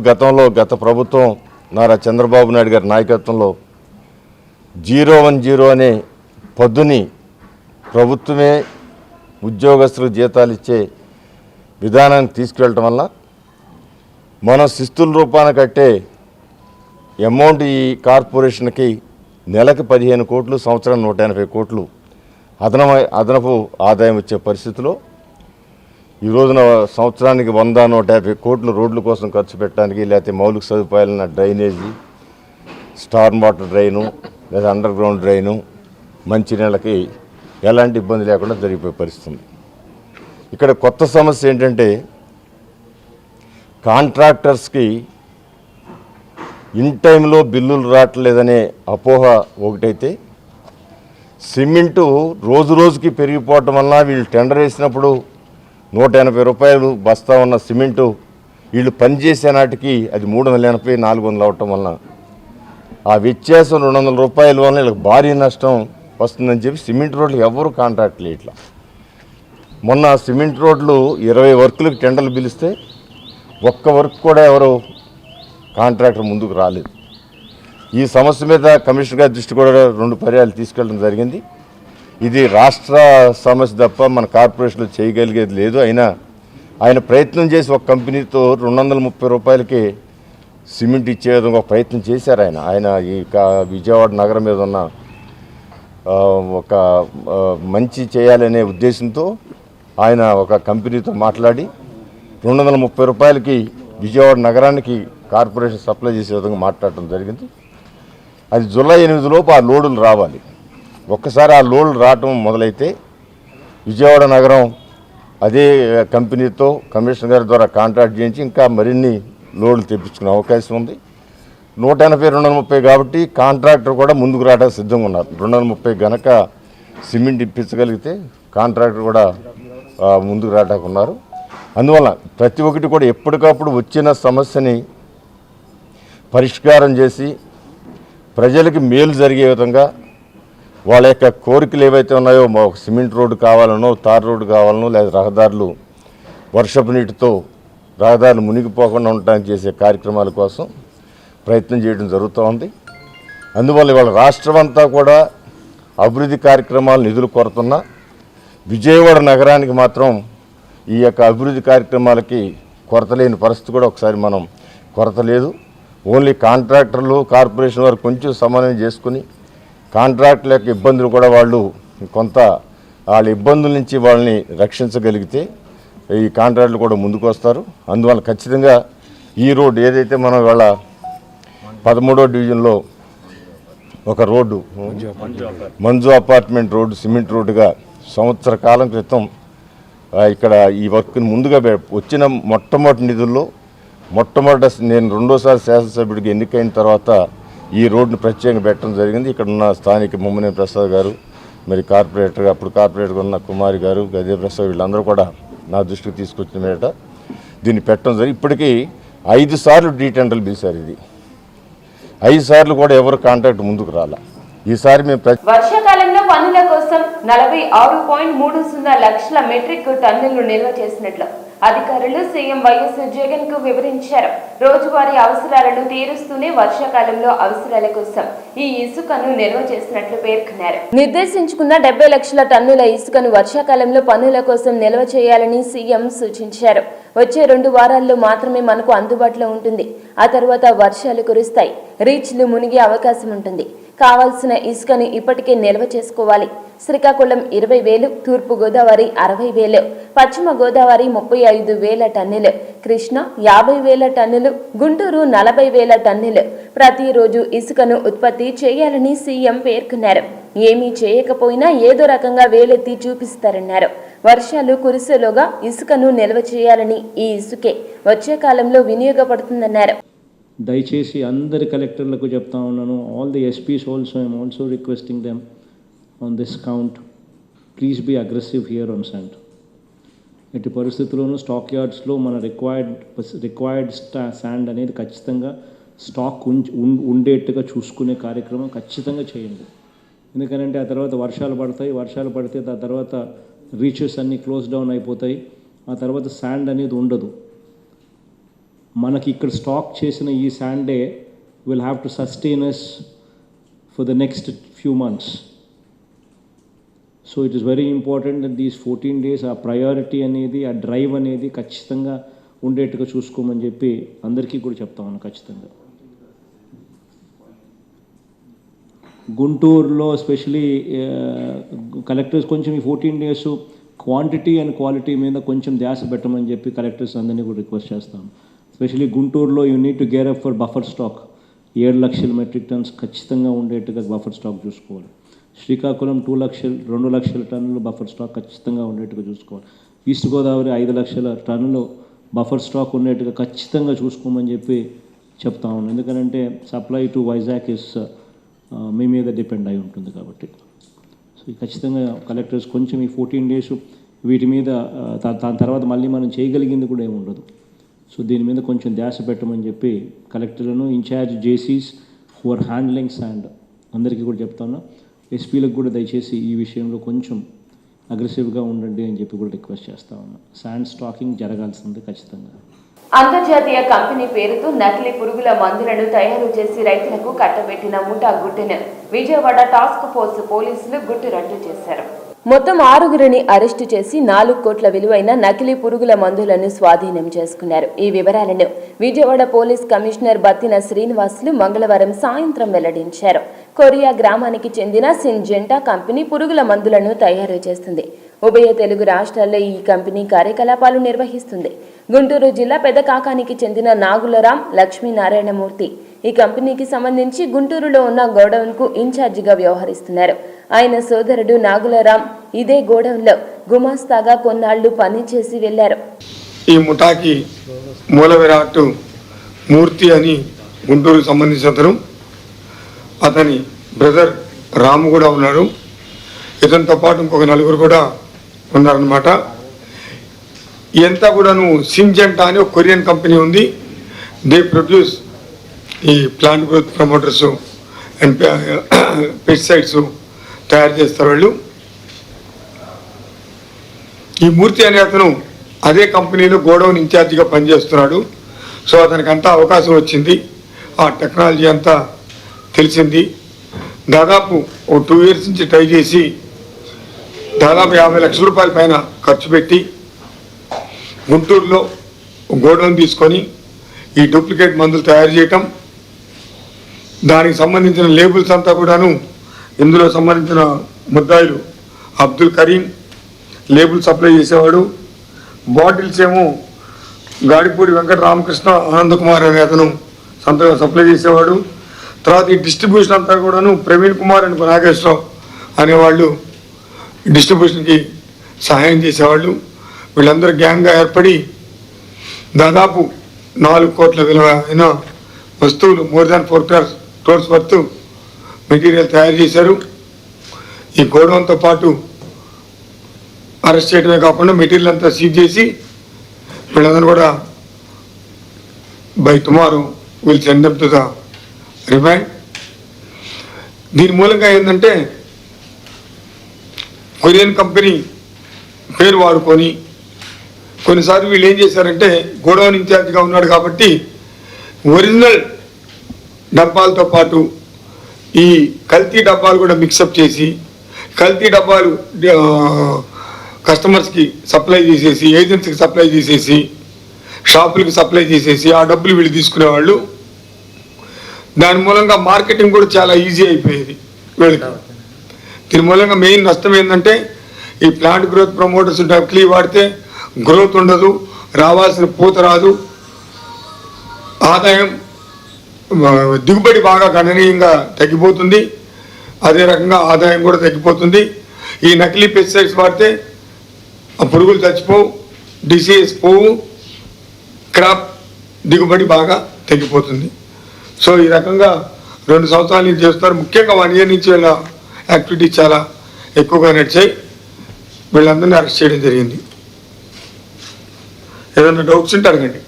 Speaker 5: గత ప్రభుత్వం నారా చంద్రబాబు నాయుడు గారి నాయకత్వంలో 010 అనే పద్దుని ప్రభుత్వమే ఉద్యోగస్తులకు జీతాలు ఇచ్చే విధానాన్ని తీసుకువెళ్ళటం వల్ల మనం శిస్తుల రూపాన కట్టే అమౌంట్ ఈ కార్పొరేషన్కి నెలకి 15 కోట్లు, సంవత్సరం 180 కోట్లు అదనపు ఆదాయం వచ్చే పరిస్థితిలో ఈ రోజున సంవత్సరానికి 100-150 కోట్లు రోడ్ల కోసం ఖర్చు పెట్టడానికి, లేకపోతే మౌలిక సదుపాయాలన్న డ్రైనేజీ, స్టార్మ్ వాటర్ డ్రైను లేదా అండర్ గ్రౌండ్ డ్రైను, మంచినీళ్ళకి ఎలాంటి ఇబ్బంది లేకుండా జరిగిపోయే పరిస్థితి. ఇక్కడ కొత్త సమస్య ఏంటంటే కాంట్రాక్టర్స్కి ఇన్ టైంలో బిల్లులు రావట్లేదనే అపోహ ఒకటైతే, సిమెంటు రోజు రోజుకి పెరిగిపోవటం వల్ల వీళ్ళు టెండర్ వేసినప్పుడు 180 రూపాయలు బస్తా ఉన్న సిమెంటు వీళ్ళు పనిచేసే నాటికి అది 380-400 అవటం వలన ఆ వ్యత్యాసం 200 రూపాయల వలన వీళ్ళకి భారీ నష్టం వస్తుందని చెప్పి సిమెంట్ రోడ్లు ఎవరు కాంట్రాక్ట్లు ఇట్లా. మొన్న సిమెంట్ రోడ్లు 20 వర్కులకు టెండర్లు పిలిస్తే ఒక్క వర్క్ కూడా ఎవరు కాంట్రాక్టర్ ముందుకు రాలేదు. ఈ సమస్య మీద కమిషనర్ గారి దృష్టి కూడా 2 పర్యాలు తీసుకెళ్ళడం జరిగింది. ఇది రాష్ట్ర సమస్య తప్ప మన కార్పొరేషన్లో చేయగలిగేది లేదు. అయినా ఆయన ప్రయత్నం చేసి ఒక కంపెనీతో 230 రూపాయలకి సిమెంట్ ఇచ్చే విధంగా ఒక ప్రయత్నం చేశారు. ఆయన ఈ విజయవాడ నగరం మీద ఉన్న ఒక మంచి చేయాలనే ఉద్దేశంతో ఆయన ఒక కంపెనీతో మాట్లాడి 230 రూపాయలకి విజయవాడ నగరానికి కార్పొరేషన్ సప్లై చేసే విధంగా మాట్లాడటం జరిగింది. అది జూలై 8 లోపు ఆ లోడులు రావాలి. ఒక్కసారి ఆ లోడులు రావటం మొదలైతే విజయవాడ నగరం అదే కంపెనీతో కమిషనర్ గారి ద్వారా కాంట్రాక్ట్ చేయించి ఇంకా మరిన్ని లోడ్లు తెప్పించుకునే అవకాశం ఉంది. 180-230 కాబట్టి కాంట్రాక్టర్ కూడా ముందుకు రావడానికి సిద్ధంగా ఉన్నారు. 230 గనక సిమెంట్ ఇప్పించగలిగితే కాంట్రాక్టర్ కూడా ముందుకు రావడానికి ఉన్నారు. అందువల్ల ప్రతి ఒక్కటి కూడా ఎప్పటికప్పుడు వచ్చిన సమస్యని పరిష్కారం చేసి ప్రజలకి మేలు జరిగే విధంగా వాళ్ళ యొక్క కోరికలు ఏవైతే ఉన్నాయో, సిమెంట్ రోడ్డు కావాలనో, తార్ రోడ్డు కావాలనో, లేదా రహదారులు వర్షపు నీటితో రహదారులు మునిగిపోకుండా ఉండటానికి చేసే కార్యక్రమాల కోసం ప్రయత్నం చేయడం జరుగుతూ ఉంది. అందువల్ల ఇవాళ రాష్ట్రం అంతా కూడా అభివృద్ధి కార్యక్రమాలు నిధులు కొరతున్నా విజయవాడ నగరానికి మాత్రం ఈ యొక్క అభివృద్ధి కార్యక్రమాలకి కొరత లేని పరిస్థితి కూడా ఒకసారి మనం కొరత లేదు. ఓన్లీ కాంట్రాక్టర్లు కార్పొరేషన్ వారు కొంచెం సమన్వయం చేసుకుని కాంట్రాక్టుల యొక్క ఇబ్బందులు కూడా వాళ్ళు కొంత వాళ్ళ ఇబ్బందుల నుంచి వాళ్ళని రక్షించగలిగితే ఈ కాంట్రాక్టులు కూడా ముందుకు వస్తారు. అందువల్ల ఖచ్చితంగా ఈ రోడ్డు ఏదైతే మనం ఇవాళ 13వ డివిజన్లో ఒక road Manju apartment road cement రోడ్డుగా సంవత్సర కాలం క్రితం ఇక్కడ ఈ వర్క్ని ముందుగా వచ్చిన మొట్టమొదటి నిధుల్లో నేను రెండోసారి శాసనసభ్యుడికి ఎన్నికైన తర్వాత ఈ రోడ్డును ప్రత్యేకంగా పెట్టడం జరిగింది. ఇక్కడ ఉన్న స్థానిక ముమ్మనేని ప్రసాద్ గారు, మరి అప్పుడు కార్పొరేటర్గా ఉన్న కుమారి గారు, గదే ప్రసాద్, వీళ్ళందరూ కూడా నా దృష్టికి తీసుకొచ్చిన మీదట దీన్ని పెట్టడం జరిగింది. ఇప్పటికీ 5 సార్లు డీటెండర్లు పిలిచారు. ఇది 5 సార్లు కూడా ఎవరు కాంట్రాక్ట్ ముందుకు రాలా. ఈసారి మేము
Speaker 1: వర్షాకాలంలో పనుల కోసం 46.30 లక్షల మెట్రిక్ టన్నులు నిల్వ చేసినట్లు అధికారులు సీఎం వైఎస్ జగన్ కు వివరించారు. రోజువారీ అవసరాలను తీరుస్తూనే వర్షాకాలంలో అవసరాల కోసం ఈ ఇసుకను నిల్వ చేసినట్లు పేర్కొన్నారు. నిర్దేశించుకున్న 70 లక్షల టన్నుల ఇసుకను వర్షాకాలంలో పనుల కోసం నిల్వ చేయాలని సీఎం సూచించారు. వచ్చే 2 వారాల్లో మాత్రమే మనకు అందుబాటులో ఉంటుంది. ఆ తర్వాత వర్షాలు కురుస్తాయి, రీచ్లు మునిగే అవకాశం ఉంటుంది. కావాల్సిన ఇసుకను ఇప్పటికే నిల్వ చేసుకోవాలి. శ్రీకాకుళం 20,000, తూర్పు గోదావరి 60,000, పశ్చిమ గోదావరి 35,000 టన్నులు, కృష్ణ 50,000 టన్నులు, గుంటూరు 40,000 టన్నులు ప్రతిరోజు ఇసుకను ఉత్పత్తి చేయాలని సీఎం పేర్కొన్నారు. ఏమీ చేయకపోయినా ఏదో రకంగా వేలెత్తి చూపిస్తారన్నారు. వర్షాలు కురిసేలోగా ఇసుకను నిల్వ చేయాలని, ఈ ఇసుకే వచ్చే కాలంలో వినియోగపడుతుందన్నారు.
Speaker 6: దయచేసి అందరి కలెక్టర్లకు చెప్తా ఉన్నాను, all the SPs also I'm also requesting them on this count, please be aggressive here on sand. ఎట్టి పరిస్థితుల్లోనూ స్టాక్ యార్డ్స్లో మన రిక్వైర్డ్ శాండ్ అనేది ఖచ్చితంగా స్టాక్ ఉండేట్టుగా చూసుకునే కార్యక్రమం ఖచ్చితంగా చేయండి. ఎందుకంటే ఆ తర్వాత వర్షాలు పడితే ఆ తర్వాత రీచెస్ అన్నీ క్లోజ్ డౌన్ అయిపోతాయి. ఆ తర్వాత శాండ్ అనేది ఉండదు. మనకి ఇక్కడ స్టాక్ చేసిన ఈ శాండే will have to sustain us for the next few months. So it is very important that these 14 days ఆ ప్రయారిటీ అనేది, ఆ డ్రైవ్ అనేది ఖచ్చితంగా ఉండేట్టుగా చూసుకోమని చెప్పి అందరికీ కూడా చెప్తా ఉన్నాను. ఖచ్చితంగా గుంటూరులో ఎస్పెషలీ కలెక్టర్స్ కొంచెం ఈ 14 days క్వాంటిటీ అండ్ క్వాలిటీ మీద కొంచెం ధ్యాస పెట్టమని చెప్పి కలెక్టర్స్ అందరినీ కూడా రిక్వెస్ట్ చేస్తాను. ఎస్పెషలీ గుంటూరులో you need to gear up for buffer stock. 7 లక్షల మెట్రిక్ టన్స్ ఖచ్చితంగా ఉండేట్టుగా బఫర్ స్టాక్ చూసుకోవాలి. శ్రీకాకుళం 2 లక్షల టన్నులు బఫర్ స్టాక్ ఖచ్చితంగా ఉండేట్టుగా చూసుకోవాలి. ఈస్ట్ గోదావరి 5 లక్షల టన్నులు బఫర్ స్టాక్ ఉండేట్టుగా ఖచ్చితంగా చూసుకోమని చెప్పి చెప్తా ఉన్నాను. ఎందుకంటే సప్లై టు వైజాగ్ ఇస్ మీ మీద డిపెండ్ అయి ఉంటుంది కాబట్టి. సో ఖచ్చితంగా కలెక్టర్స్ కొంచెం ఈ 14 days వీటి మీద, దాని తర్వాత మళ్ళీ మనం చేయగలిగింది కూడా ఏమి ఉండదు. సో దీని మీద కొంచెం ధ్యాస పెట్టమని చెప్పి కలెక్టర్లను, ఇన్ఛార్జ్ జేసీస్ హూ ఆర్ హ్యాండ్లింగ్ శాండ్ అందరికీ కూడా చెప్తాను. ఎస్పీలకు కూడా దయచేసి ఈ విషయంలో కొంచెం అగ్రెసివ్గా ఉండండి అని చెప్పి కూడా రిక్వెస్ట్ చేస్తా ఉన్నా. శాండ్ స్టాకింగ్ జరగాల్సింది ఖచ్చితంగా.
Speaker 1: అంతర్జాతీయ కంపెనీ పేరుతో నకిలీ పురుగుల మందులను తయారు చేసి రైతులకు కట్టబెట్టిన ముఠా గుట్టును విజయవాడ టాస్క్ ఫోర్స్ పోలీసులు గుట్టు రట్టు చేశారు. మొత్తం 6గురిని అరెస్టు చేసి 4 కోట్ల విలువైన నకిలీ పురుగుల మందులను స్వాధీనం చేసుకున్నారు. ఈ వివరాలను విజయవాడ పోలీస్ కమిషనర్ బత్తిన శ్రీనివాసులు మంగళవారం సాయంత్రం వెల్లడించారు. కొరియా గ్రామానికి చెందిన సింజెంటా కంపెనీ పురుగుల మందులను తయారు చేస్తుంది. ఉభయ తెలుగు రాష్ట్రాల్లో ఈ కంపెనీ కార్యకలాపాలు నిర్వహిస్తుంది. గుంటూరు జిల్లా పెదకాకానికి చెందిన నాగులరాం లక్ష్మీనారాయణమూర్తి ఈ కంపెనీకి సంబంధించి గుంటూరులో ఉన్న గోడౌన్కు ఇన్ఛార్జిగా వ్యవహరిస్తున్నారు. ఆయన సోదరుడు నాగులరాం ఇదే గోడౌన్లో గుమాస్తాగా కొన్నాళ్లు పనిచేసి వెళ్లారు.
Speaker 7: ఈ ముఠాకి మూల విరాట్ మూర్తి అని గుంటూరుకు సంబంధించిన అతని బ్రదర్ రాము కూడా ఉన్నారు. ఇతనితో పాటు ఇంకొక 4 కూడా ఉన్నారనమాట. ఇదంతా కూడాను సింజెంటా అని ఒక కొరియన్ కంపెనీ ఉంది. దే ప్రొడ్యూస్ ఈ plant growth promoters and pesticides తయారు చేస్తారు వాళ్ళు. ఈ మూర్తి అనే అతను అదే కంపెనీలో గోడౌన్ ఇన్ఛార్జిగా పనిచేస్తున్నాడు. సో అతనికి అంతా అవకాశం వచ్చింది, ఆ టెక్నాలజీ అంతా తెలిసింది. దాదాపు ఒక 2 years నుంచి ట్రై చేసి దాదాపు 50 లక్షల రూపాయల పైన ఖర్చు పెట్టి గుంటూరులో గోడౌన్ తీసుకొని ఈ డూప్లికేట్ మందులు తయారు చేయటం, దానికి సంబంధించిన లేబుల్స్ అంతా కూడాను ఇందులో సంబంధించిన ముద్దాయిలు అబ్దుల్ కరీం లేబుల్ సప్లై చేసేవాడు. బాటిల్స్ ఏమో గాడిపూడి వెంకట రామకృష్ణ ఆనందకుమార్ అనే అతను సప్లై చేసేవాడు. తర్వాత ఈ డిస్ట్రిబ్యూషన్ అంతా కూడాను ప్రవీణ్ కుమార్ అండ్ నాగేశ్వరరావు అనేవాళ్ళు డిస్ట్రిబ్యూషన్కి సహాయం చేసేవాళ్ళు. వీళ్ళందరూ గ్యాంగ్గా ఏర్పడి దాదాపు 4 కోట్ల విలువైన వస్తువులు more than 4 crores worth material తయారు చేశారు. ఈ గోడౌన్తో పాటు అరెస్ట్ చేయడమే కాకుండా మెటీరియల్ అంతా సీజ్ చేసి వీళ్ళందరూ కూడా by tomorrow will send them to the remand. దీని మూలంగా ఏంటంటే కొరియన్ కంపెనీ పేరు వాడుకొని కొన్నిసార్లు వీళ్ళు ఏం చేశారంటే గోడౌన్ ఇన్ఛార్జ్గా ఉన్నాడు కాబట్టి ఒరిజినల్ డబ్బాలతో పాటు ఈ కల్తీ డబ్బాలు కూడా మిక్సప్ చేసి కల్తీ డబ్బాలు కస్టమర్స్కి సప్లై చేసేసి ఏజెన్సీకి సప్లై చేసేసి షాపులకి సప్లై చేసేసి ఆ డబ్బులు వీళ్ళు తీసుకునేవాళ్ళు. దాని మూలంగా మార్కెటింగ్ కూడా చాలా ఈజీ అయిపోయేది వీళ్ళకి. దీని మూలంగా మెయిన్ నష్టం ఏంటంటే ఈ ప్లాంట్ గ్రోత్ ప్రమోటర్స్ డబ్క్లీ వాడితే గ్రోత్ ఉండదు, రావాల్సిన పూత రాదు, ఆదాయం దిగుబడి బాగా గణనీయంగా తగ్గిపోతుంది, అదే రకంగా ఆదాయం కూడా తగ్గిపోతుంది. ఈ నకిలీ పెస్టిసైడ్స్ వాడితే ఆ పురుగులు చచ్చిపోవు, డిసీజ్ పోవు, క్రాప్ దిగుబడి బాగా తగ్గిపోతుంది. సో ఈ రకంగా 2 సంవత్సరాల నుంచి చేస్తున్నారు. ముఖ్యంగా 1 year నుంచి వీళ్ళ యాక్టివిటీ చాలా ఎక్కువగా నడిచాయి. వీళ్ళందరినీ అరెస్ట్ చేయడం జరిగింది. ఏదైనా డౌట్స్ ఉంటే అడగండి.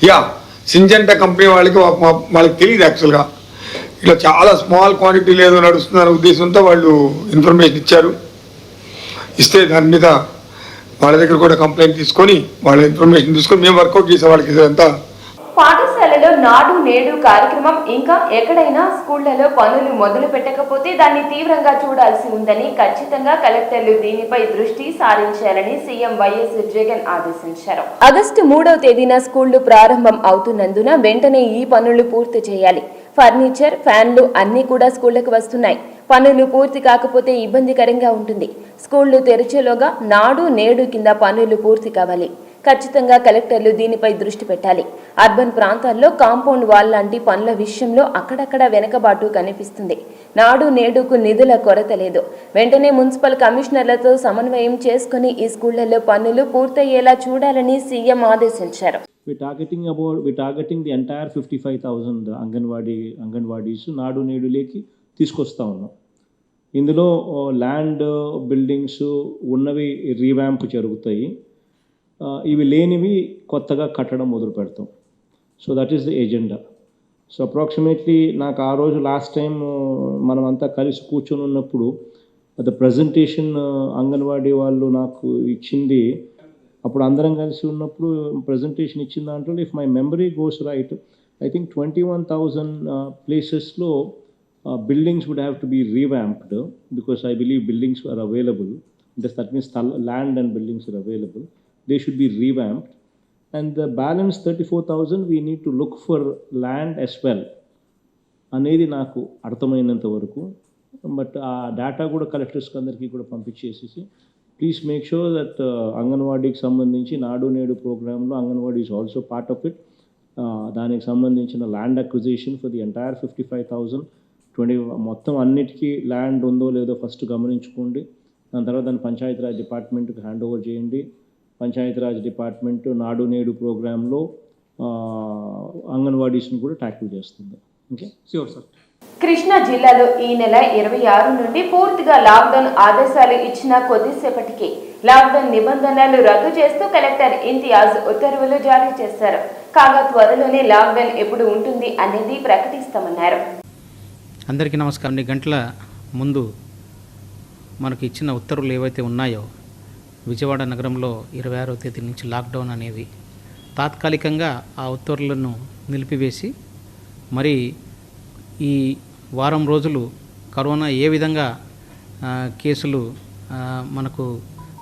Speaker 7: యా, సింజెంటా కంపెనీ వాళ్ళకి తెలియదు యాక్చువల్గా. ఇట్లా చాలా స్మాల్ క్వాంటిటీ ఏదో నడుస్తుందనే ఉద్దేశంతో వాళ్ళు ఇన్ఫర్మేషన్ ఇచ్చారు. ఇస్తే దాని మీద వాళ్ళ దగ్గర కూడా కంప్లైంట్ తీసుకొని వాళ్ళ ఇన్ఫర్మేషన్ తీసుకొని మేము వర్కౌట్ చేసే వాళ్ళకి ఇదంతా.
Speaker 1: పాఠశాలలో నాడు నేడు కార్యక్రమం ఇంకా ఎక్కడైనా స్కూళ్లలో పనులు మొదలు పెట్టకపోతే దాన్ని తీవ్రంగా చూడాల్సి ఉందని ఖచ్చితంగా కలెక్టర్లు దీనిపై దృష్టి సారించాలని సీఎం వైఎస్ జగన్ ఆదేశించారు. ఆగస్టు 3వ తేదీన స్కూళ్లు ప్రారంభం అవుతున్నందున వెంటనే ఈ పనులు పూర్తి చేయాలి. ఫర్నిచర్, ఫ్యాన్లు అన్నీ కూడా స్కూళ్లకు వస్తున్నాయి. పనులు పూర్తి కాకపోతే ఇబ్బందికరంగా ఉంటుంది. స్కూళ్లు తెరిచేలోగా నాడు నేడు కింద పనులు పూర్తి కావాలి. ఖచ్చితంగా కలెక్టర్లు దీనిపై దృష్టి పెట్టాలి. అర్బన్ ప్రాంతాల్లో కాంపౌండ్ వాల్ లాంటి పనుల విషయంలో అక్కడక్కడ వెనకబాటు కనిపిస్తుంది. నాడు నేడుకు నిధుల కొరత లేదు. వెంటనే మున్సిపల్ కమిషనర్లతో సమన్వయం చేసుకుని ఈ స్కూళ్లలో పనులు పూర్తయ్యేలా చూడాలని సీఎం ఆదేశించారు.
Speaker 6: We're targeting the entire 55,000 anganwadis నాడు నేడులేకి తీసుకొస్తా ఉన్నాం. ఇందులో ల్యాండ్, బిల్డింగ్స్ ఉన్నవి రీవ్యాంప్ జరుగుతాయి, ఇవి లేనివి కొత్తగా కట్టడం మొదలు పెడతాం. So that is the agenda. So approximately నాకు ఆ రోజు లాస్ట్ టైం మనమంతా కలిసి కూర్చొని ఉన్నప్పుడు ద ప్రజెంటేషన్ అంగన్వాడీ వాళ్ళు నాకు ఇచ్చింది, అప్పుడు అందరం కలిసి ఉన్నప్పుడు ప్రజెంటేషన్ ఇచ్చిన దాంట్లో if my memory goes right I think 21,000 ప్లేసెస్లో buildings would have to be revamped because I believe buildings are available. That means land and buildings are available. They should be revamped. And the balance 34,000 we need to look for land as well. అనేది నాకు అర్థమైనంత వరకు. But ఆ data కూడా కలెక్టర్స్కి అందరికీ కూడా పంపించేసేసి please make sure that అంగన్వాడీకి సంబంధించి నాడు నేడు ప్రోగ్రాంలో anganwadi is also part of it. దానికి సంబంధించిన land acquisition for the entire 55,000 మొత్తం అన్నిటికీ ల్యాండ్ ఉందో లేదో ఫస్ట్ గమనించుకోండి. దాని తర్వాత దాన్ని పంచాయతీరాజ్ డిపార్ట్మెంట్కి హ్యాండ్ ఓవర్ చేయండి. పంచాయతీరాజ్ డిపార్ట్మెంట్ నాడు నేడు ప్రోగ్రాంలో అంగన్వాడీస్ని కూడా ట్యాకిల్ చేస్తుంది. Okay, sure sir.
Speaker 1: కృష్ణా జిల్లాలో ఈ నెల 26 నుండి పూర్తిగా లాక్డౌన్ ఆదేశాలు ఇచ్చిన కొద్దిసేపటికి లాక్డౌన్ నిబంధనలు రద్దు చేస్తూ కలెక్టర్ ఇంతియాజ్ ఉత్తర్వులు జారీ చేశారు. కాగా త్వరలోనే లాక్డౌన్ ఎప్పుడు ఉంటుంది అనేది ప్రకటిస్తామన్నారు.
Speaker 8: అందరికీ నమస్కారం. 2 గంటల ముందు మనకు ఇచ్చిన ఉత్తర్వులు ఏవైతే ఉన్నాయో విజయవాడ నగరంలో 26వ తేదీ నుంచి లాక్డౌన్ అనేది తాత్కాలికంగా ఆ ఉత్తర్వులను నిలిపివేసి మరి ఈ వారం రోజులు కరోనా ఏ విధంగా కేసులు మనకు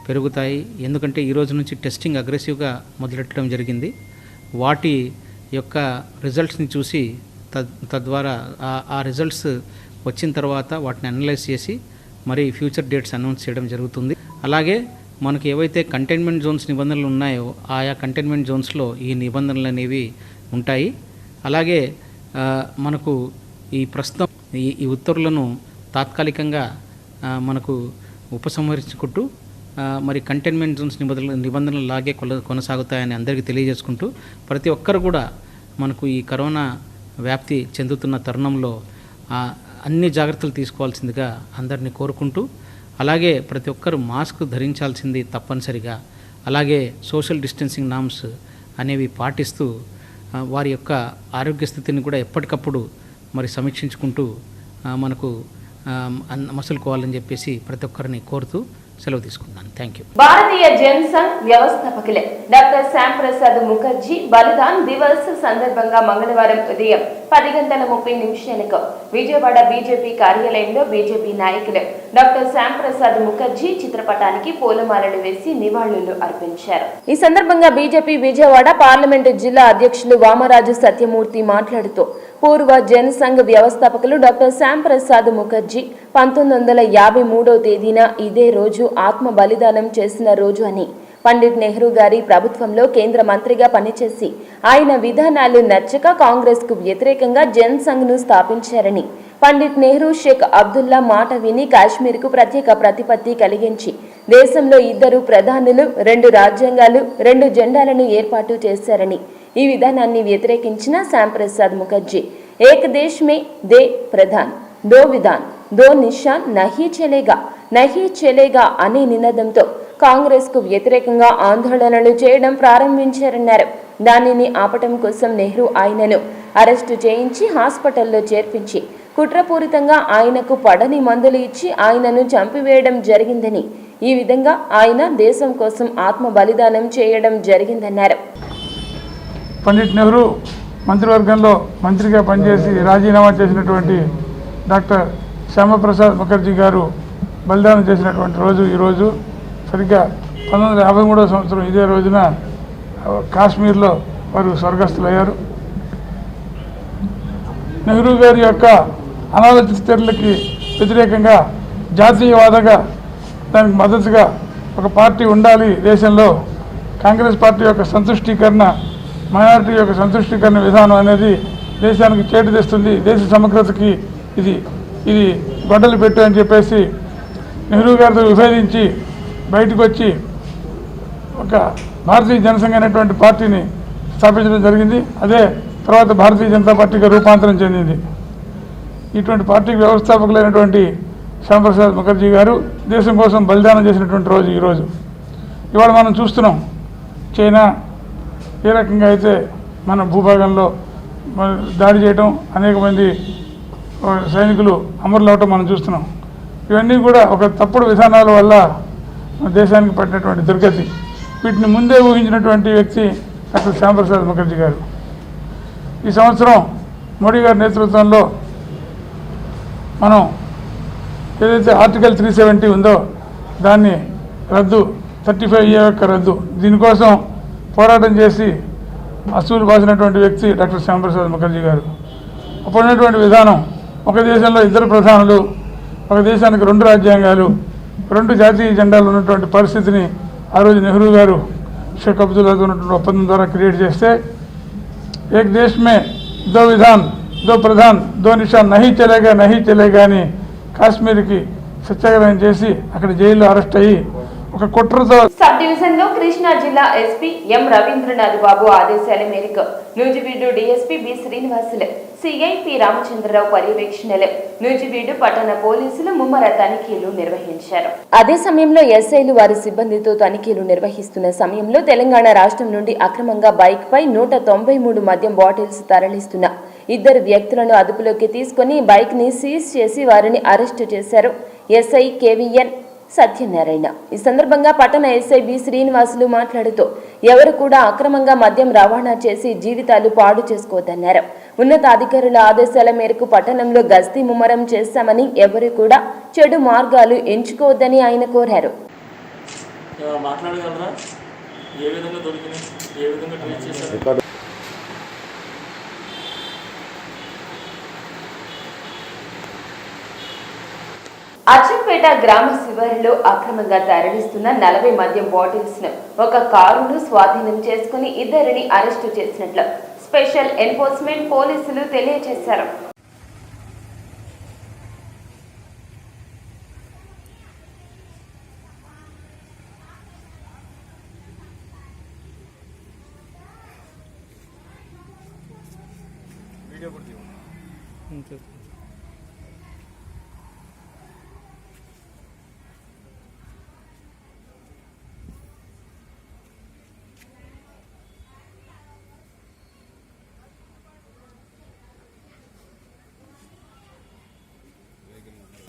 Speaker 8: పెరుగుతాయి, ఎందుకంటే ఈ రోజు నుంచి టెస్టింగ్ అగ్రెసివ్గా మొదలెట్టడం జరిగింది. వాటి యొక్క రిజల్ట్స్ని చూసి తద్వారా ఆ రిజల్ట్స్ వచ్చిన తర్వాత వాటిని అనలైజ్ చేసి మరి ఫ్యూచర్ డేట్స్ అనౌన్స్ చేయడం జరుగుతుంది. అలాగే మనకు ఏవైతే కంటైన్మెంట్ జోన్స్ నిబంధనలు ఉన్నాయో ఆయా కంటైన్మెంట్ జోన్స్లో ఈ నిబంధనలు అనేవి ఉంటాయి. అలాగే మనకు ఈ ప్రస్తుతం ఈ ఉత్తర్వులను తాత్కాలికంగా మనకు ఉపసంహరించుకుంటూ మరి కంటైన్మెంట్ జోన్స్ నిబంధనలు లాగే కొనసాగుతాయని అందరికీ తెలియజేసుకుంటూ ప్రతి ఒక్కరు కూడా మనకు ఈ కరోనా వ్యాప్తి చెందుతున్న తరుణంలో అన్ని జాగ్రత్తలు తీసుకోవాల్సిందిగా అందరినీ కోరుకుంటూ, అలాగే ప్రతి ఒక్కరు మాస్క్ ధరించాల్సింది తప్పనిసరిగా, అలాగే సోషల్ డిస్టెన్సింగ్ నామ్స్ అనేవి పాటిస్తూ వారి యొక్క ఆరోగ్య స్థితిని కూడా ఎప్పటికప్పుడు మరి సమీక్షించుకుంటూ మనకు మసులుకోవాలని చెప్పేసి ప్రతి ఒక్కరిని కోరుతూ సెలవు తీసుకున్నాను. Thank you.
Speaker 1: భారతీయ జనసంఘ్ వ్యవస్థాపకులే డాక్టర్ శ్యామ్ ప్రసాద్ ముఖర్జీ బలిదాన్ దివస్ సందర్భంగా మంగళవారం ఉదయం 10:30 విజయవాడ బీజేపీ కార్యాలయంలో బీజేపీ నాయకులు డాక్టర్ శ్యామ్ ప్రసాద్ ముఖర్జీ చిత్రపటానికి పూలమాలలు వేసి నివాళులు అర్పించారు. ఈ సందర్భంగా బీజేపీ విజయవాడ పార్లమెంటు జిల్లా అధ్యక్షులు వామరాజు సత్యమూర్తి మాట్లాడుతూ పూర్వ జనసంఘ్ వ్యవస్థాపకులు డాక్టర్ శ్యామ్ ప్రసాద్ ముఖర్జీ 1953వ తేదీన ఇదే రోజు ఆత్మ బలిదానం చేసిన రోజు అని, పండిట్ నెహ్రూ గారి ప్రభుత్వంలో కేంద్ర మంత్రిగా పనిచేసి ఆయన విధానాలు నచ్చక కాంగ్రెస్ కు వ్యతిరేకంగా జనసంఘ్ ను స్థాపించారని, పండిట్ నెహ్రూ షేక్ అబ్దుల్లా మాట విని కాశ్మీర్ కు ప్రత్యేక ప్రతిపత్తి కలిగించి దేశంలో 2 ప్రధానులు 2 రాజ్యాంగాలు 2 జెండాలను ఏర్పాటు చేశారని, ఈ విధానాన్ని వ్యతిరేకించిన శ్యామ్ ప్రసాద్ ముఖర్జీ ఏక్ దేశ్ మే దే ప్రధాన్ దో విధాన్ దో నిషాన్ నహీ చెలేగా అనే నినాదంతో కాంగ్రెస్ కు వ్యతిరేకంగా ఆందోళనలు చేయడం ప్రారంభించారన్నారు. దానిని ఆపటం కోసం నెహ్రూ ఆయనను అరెస్టు చేయించి హాస్పిటల్లో చేర్పించి కుట్రపూరితంగా ఆయనకు పడని మందులు ఇచ్చి ఆయనను చంపివేయడం జరిగిందని, ఈ విధంగా ఆయన దేశం కోసం ఆత్మ బలిదానం చేయడం జరిగిందన్నారు.
Speaker 9: పండిట్ నెహ్రూ మంత్రివర్గంలో మంత్రిగా పనిచేసి రాజీనామా చేసినటువంటి డాక్టర్ శ్యామప్రసాద్ ముఖర్జీ గారు బలిదానం చేసినటువంటి రోజు ఈరోజు. సరిగ్గా 1953వ సంవత్సరం ఇదే రోజున కాశ్మీర్లో వారు స్వర్గస్థులయ్యారు. నెహ్రూ గారి యొక్క అనాలోచిత చర్యలకి వ్యతిరేకంగా జాతీయవాదగా దానికి మద్దతుగా ఒక పార్టీ ఉండాలి దేశంలో, కాంగ్రెస్ పార్టీ యొక్క సంతుష్టీకరణ, మైనారిటీ యొక్క సంతుష్టీకరణ విధానం అనేది దేశానికి చేటు తెస్తుంది, దేశ సమగ్రతకి ఇది గొడ్డలు పెట్టు అని చెప్పేసి నెహ్రూ గారితో విభేదించి బయటకు వచ్చి ఒక భారతీయ జనసంఘ అనేటువంటి పార్టీని స్థాపించడం జరిగింది. అదే తర్వాత భారతీయ జనతా పార్టీగా రూపాంతరం చెందింది. ఇటువంటి పార్టీకి వ్యవస్థాపకులైనటువంటి శ్యామప్రసాద్ ముఖర్జీ గారు దేశం కోసం బలిదానం చేసినటువంటి రోజు ఈరోజు. ఇవాళ మనం చూస్తున్నాం చైనా ఏ రకంగా అయితే మన భూభాగంలో దాడి చేయటం, అనేక మంది సైనికులు అమరులవటం మనం చూస్తున్నాం. ఇవన్నీ కూడా ఒక తప్పుడు విధానాల వల్ల దేశానికి పట్టినటువంటి దుర్గతి. వీటిని ముందే ఊహించినటువంటి వ్యక్తి డాక్టర్ శ్యామప్రసాద్ ముఖర్జీ గారు. ఈ సంవత్సరం మోడీ గారి నేతృత్వంలో మనం ఏదైతే ఆర్టికల్ 370 ఉందో దాన్ని రద్దు, 35A యొక్క రద్దు, దీనికోసం పోరాటం చేసి అసూలు బాసినటువంటి వ్యక్తి డాక్టర్ శ్యామప్రసాద్ ముఖర్జీ గారు. అప్పుడున్నటువంటి విధానం ఒక దేశంలో 2 ప్రధానులు, ఒక దేశానికి 2 రాజ్యాంగాలు, 2 జాతీయ జెండాలు ఉన్నటువంటి పరిస్థితిని ఆ రోజు నెహ్రూ గారు షేక్ అబ్దుల్లాతో ఉన్నటువంటి ఒప్పందం ద్వారా క్రియేట్ చేస్తే ఏక్ దేశ్ మే దో విధాన్ దో ప్రధాన్ దో నిషాన్ నహీ చెలేగా అని కాశ్మీర్కి సత్యాగ్రహం చేసి అక్కడ జైల్లో అరెస్ట్ అయ్యి ఒక కుట్రతో
Speaker 1: సబ్ డివిజన్ లో కృష్ణా జిల్లా ఎస్పీ ఎం రవీంద్రనాథ్ బాబు ఆదేశాల మేరకు Nuzvid DSP B Srinivasulu, CI P Ramachandrarao పర్యవేక్షణలో నూజివీడు పట్టణ పోలీసులు ముమ్మర తనిఖీలు నిర్వహించారు. అదే సమయంలో ఎస్ఐలు వారి సిబ్బందితో తనిఖీలు నిర్వహిస్తున్న సమయంలో తెలంగాణ రాష్ట్రం నుండి అక్రమంగా బైక్ పై 193 మద్యం బాటిల్స్ తరలిస్తున్న 2 వ్యక్తులను అదుపులోకి తీసుకుని బైక్ ని సీజ్ చేసి వారిని అరెస్టు చేశారు ఎస్ఐ కేవీఎన్ సత్యనారాయణ. ఈ సందర్భంగా పట్టణ ఎస్ఐ బి శ్రీనివాసులు మాట్లాడుతూ ఎవరు కూడా అక్రమంగా మద్యం రవాణా చేసి జీవితాలు పాడు చేసుకోవద్దన్నారు. ఉన్నతాధికారుల ఆదేశాల మేరకు పట్టణంలో గస్తీ ముమ్మరం చేశామని ఎవరు కూడా చెడు మార్గాలు ఎంచుకోవద్దని ఆయన కోరారు. అచ్చంపేట గ్రామ శివారులో అక్రమంగా తరలిస్తున్న 40 మద్యం బాటిల్స్ ను ఒక కారును స్వాధీనం చేసుకుని 2 అరెస్టు చేసినట్లు స్పెషల్ ఎన్ఫోర్స్మెంట్ పోలీసులు తెలియజేశారు.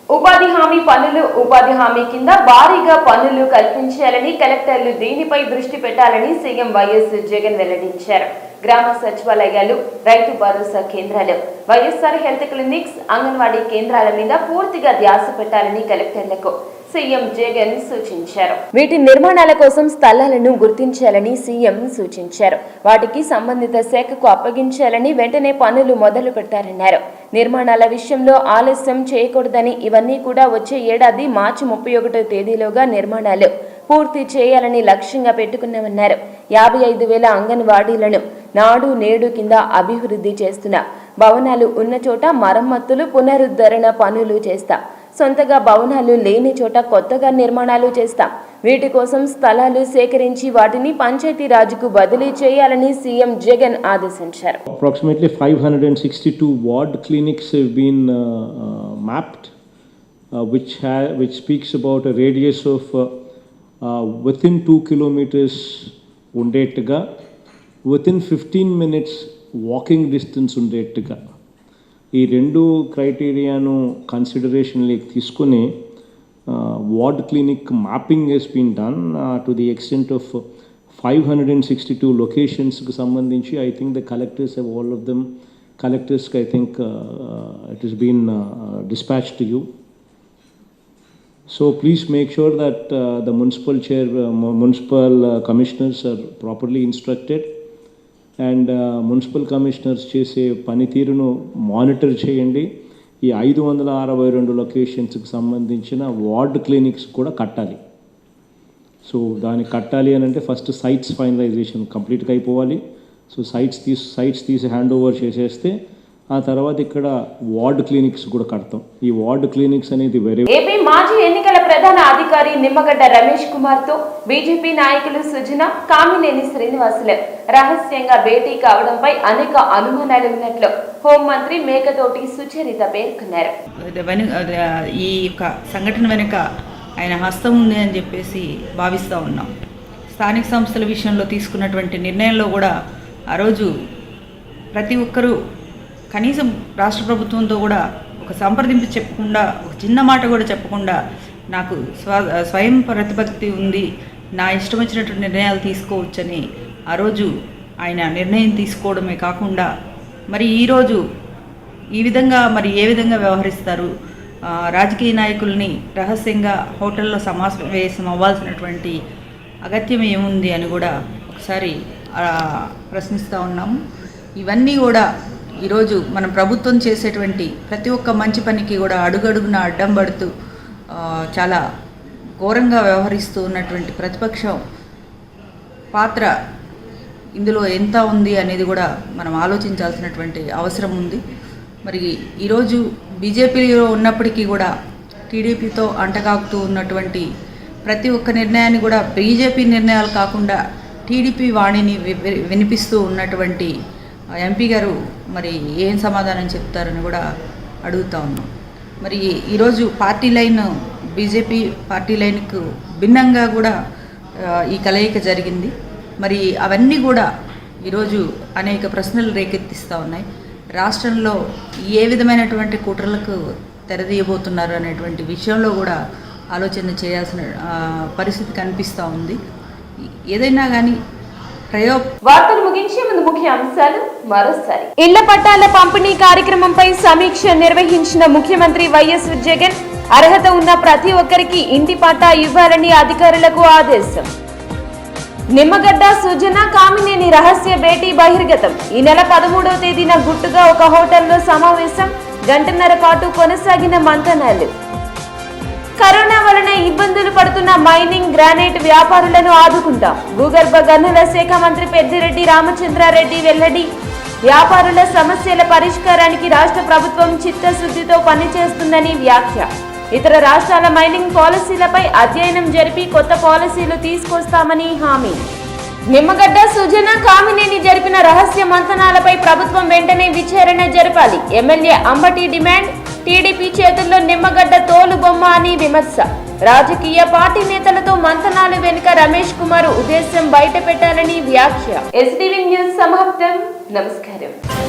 Speaker 1: ఉపాధి హామీ పనులు ఉపాధి హామీ కింద భారీగా పనులు కల్పించాలని కలెక్టర్లు దీనిపై దృష్టి పెట్టాలని సీఎం వైఎస్ జగన్ వెల్లడించారు. గ్రామ సచివాలయాలు, రైతు భరోసా కేంద్రాలు, వైఎస్ఆర్ హెల్త్ క్లినిక్స్, అంగన్వాడీ కేంద్రాల మీద పూర్తిగా ధ్యాస పెట్టాలని కలెక్టర్లకు సీఎం జగన్ సూచించారు. వీటి నిర్మాణాల కోసం స్థలాలను గుర్తించాలని సీఎం సూచించారు. వాటికి సంబంధిత శాఖకు అప్పగించాలని, వెంటనే పనులు మొదలు పెట్టారన్నారు. నిర్మాణాల విషయంలో ఆలస్యం చేయకూడదని, ఇవన్నీ కూడా వచ్చే ఏడాది మార్చి 31వ తేదీలోగా నిర్మాణాలు పూర్తి చేయాలని లక్ష్యంగా పెట్టుకున్నామన్నారు. 55,000 అంగన్వాడీలను నాడు నేడు కింద అభివృద్ధి చేస్తున్న భవనాలు ఉన్న చోట మరమ్మతులు, పునరుద్ధరణ పనులు చేస్తాం. సొంతగా భవనాలు లేని చోట కొత్తగా నిర్మాణాలు చేస్తాం. వీటి కోసం స్థలాలు సేకరించి వాటిని పంచాయతీ రాజుకు బదిలీ చేయాలని సీఎం జగన్ ఆదేశించారు.
Speaker 6: Approximately 562 ward clinics have been mapped, which speaks about a radius of within 2 kilometers ఉండేట్టుగా, within 15 minutes వాకింగ్ డిస్టెన్స్ ఉండేట్టుగా ఈ రెండు క్రైటీరియాను కన్సిడరేషన్లోకి తీసుకుని ward clinic mapping has been done to the extent of 562 లొకేషన్స్కి సంబంధించి. I think the collectors have all of them కలెక్టర్స్కి I think it is been dispatch to you. So please make sure that the municipal commissioners are properly instructed and municipal commissioners చేసే పనితీరును monitor చేయండి. ఈ 562 లొకేషన్స్కి సంబంధించిన ward clinics కూడా కట్టాలి. So దాన్ని కట్టాలి అని అంటే ఫస్ట్ సైట్స్ ఫైనలైజేషన్ కంప్లీట్గా అయిపోవాలి. సో సైట్స్ తీసి హ్యాండ్ ఓవర్ చేసేస్తే ఆ తర్వాత ఇక్కడ వార్డ్ క్లినిక్స్ కూడా కడతాం. ఈ వార్డ్ క్లినిక్స్ అనేది
Speaker 1: ఏపీ మాజీ ఎన్నికల ప్రధాన అధికారి నిమ్మగడ్డ రమేష్ కుమార్ తో బీజేపీ నాయకులు సుజన, కామినేని శ్రీనివాసులు రహస్యంగా భేటీ కావడంపై అనేక అనుమానాలు ఉన్నట్లు హోంమంత్రి మేకతోటి సుచరిత పేర్కొన్నారు.
Speaker 10: ఈ యొక్క సంఘటన వెనుక ఆయన హస్తం ఉంది అని చెప్పేసి భావిస్తూ ఉన్నాం. స్థానిక సంస్థల విషయంలో తీసుకున్నటువంటి నిర్ణయంలో కూడా ఆ రోజు ప్రతి ఒక్కరూ కనీసం రాష్ట్ర ప్రభుత్వంతో కూడా ఒక సంప్రదింపు చెప్పకుండా, ఒక చిన్న మాట కూడా చెప్పకుండా నాకు స్వయం ప్రతిపత్తి ఉంది, నా ఇష్టం వచ్చినటువంటి నిర్ణయాలు తీసుకోవచ్చని ఆ రోజు ఆయన నిర్ణయం తీసుకోవడమే కాకుండా మరి ఈరోజు ఈ విధంగా మరి ఏ విధంగా వ్యవహరిస్తారు, రాజకీయ నాయకుల్ని రహస్యంగా హోటల్లో సమావేశం అవ్వాల్సినటువంటి అగత్యం ఏముంది అని కూడా ఒకసారి ప్రశ్నిస్తూ ఉన్నాము. ఇవన్నీ కూడా ఈరోజు మన ప్రభుత్వం చేసేటువంటి ప్రతి ఒక్క మంచి పనికి కూడా అడుగడుగున అడ్డం పడుతూ చాలా ఘోరంగా వ్యవహరిస్తూ ఉన్నటువంటి ప్రతిపక్షం పాత్ర ఇందులో ఎంత ఉంది అనేది కూడా మనం ఆలోచించాల్సినటువంటి అవసరం ఉంది. మరి ఈరోజు బీజేపీలో ఉన్నప్పటికీ కూడా టీడీపీతో అంటగాకుతూ ఉన్నటువంటి ప్రతి ఒక్క నిర్ణయాన్ని కూడా బీజేపీ నిర్ణయాలు కాకుండా టీడీపీ వాణిని వినిపిస్తూ ఉన్నటువంటి ఎంపీ గారు మరి ఏం సమాధానం చెప్తారని కూడా అడుగుతూ ఉన్నాం. మరి ఈరోజు పార్టీ లైన్, బీజేపీ పార్టీ లైన్కు భిన్నంగా కూడా ఈ కలయిక జరిగింది. మరి అవన్నీ కూడా ఈరోజు అనేక ప్రశ్నలు రేకెత్తిస్తూ ఉన్నాయి. రాష్ట్రంలో ఏ విధమైనటువంటి కుట్రలకు తెరదీయబోతున్నారు అనేటువంటి విషయంలో కూడా ఆలోచన చేయాల్సిన పరిస్థితి కనిపిస్తూ ఉంది. ఏదైనా కానీ
Speaker 1: వార్తలు ముగించే ముందు ముఖ్య అంశాలు మరోసారి. ఇళ్ల పట్టాల పంపిణీ కార్యక్రమంపై సమీక్ష నిర్వహించిన ముఖ్యమంత్రి వైఎస్ జగన్, అర్హత ఉన్న ప్రతి ఒక్కరికి ఇంటి పట్టా ఇవ్వాలని అధికారులకు ఆదేశం. నిమ్మగడ్డ సుజన, కామినేని రహస్య భేటీ బహిర్గతం. ఈ నెల 13వ తేదీన గుట్టుగా ఒక హోటల్లో సమావేశం, గంటన్నర పాటు కొనసాగిన మంతనాలు. కరోనా వలన ఇబ్బందులు పడుతున్న మైనింగ్, గ్రానైట్ వ్యాపారులను ఆదుకుంటాం. భూగర్భ గనుల శాఖ మంత్రి పెద్దిరెడ్డి రామచంద్రారెడ్డి వెల్లడి. వ్యాపారుల సమస్యల పరిష్కారానికి రాష్ట్ర ప్రభుత్వం చిత్తశుద్ధితో పనిచేస్తుందని వ్యాఖ్య. ఇతర రాష్ట్రాల మైనింగ్ పాలసీలపై అధ్యయనం జరిపి కొత్త పాలసీలు తీసుకొస్తామని హామీ. నిమ్మగడ్డ సుజన కామినేని జరిపిన రహస్య మంతనాలపై ప్రభుత్వం వెంటనే విచారణ జరపాలి. MLA Ambati demand. టీడీపీ చేతుల్లో నిమ్మగడ్డ తోలుబొమ్మ అని విమర్శ. రాజకీయ పార్టీ నేతలతో మంతనాలు వెనుక రమేష్ కుమార్ ఉద్దేశం బయట పెట్టాలని వ్యాఖ్య. ఎస్టీవీ న్యూస్ సమాప్తం. నమస్కారం.